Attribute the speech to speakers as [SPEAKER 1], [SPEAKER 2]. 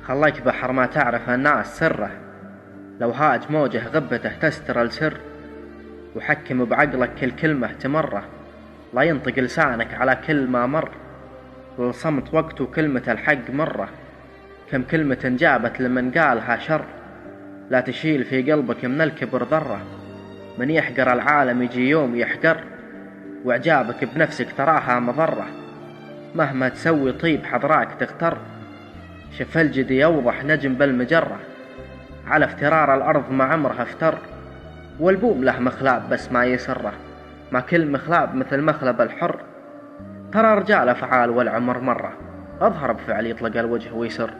[SPEAKER 1] خلاك بحر ما تعرف الناس سره، لو هاج موجه غبته تستر السر، وحكم بعقلك كل كلمة تمره، لا ينطق لسانك على كل ما مر، للصمت وقت وكلمة الحق مرة، كم كلمة جابت لمن قالها شر، لا تشيل في قلبك من الكبر ذرة، من يحقر العالم يجي يوم يحقر، واعجابك بنفسك تراها مضرة، مهما تسوي طيب حضراك تغتر، شف الجدي يوضح نجم بالمجرة، على افترار الأرض ما عمرها افتر، والبوم له مخلاب بس ما يسره، ما كل مخلاب مثل مخلب الحر، ترى رجال أفعال والعمر مرة، أظهر بفعل يطلق الوجه ويسر.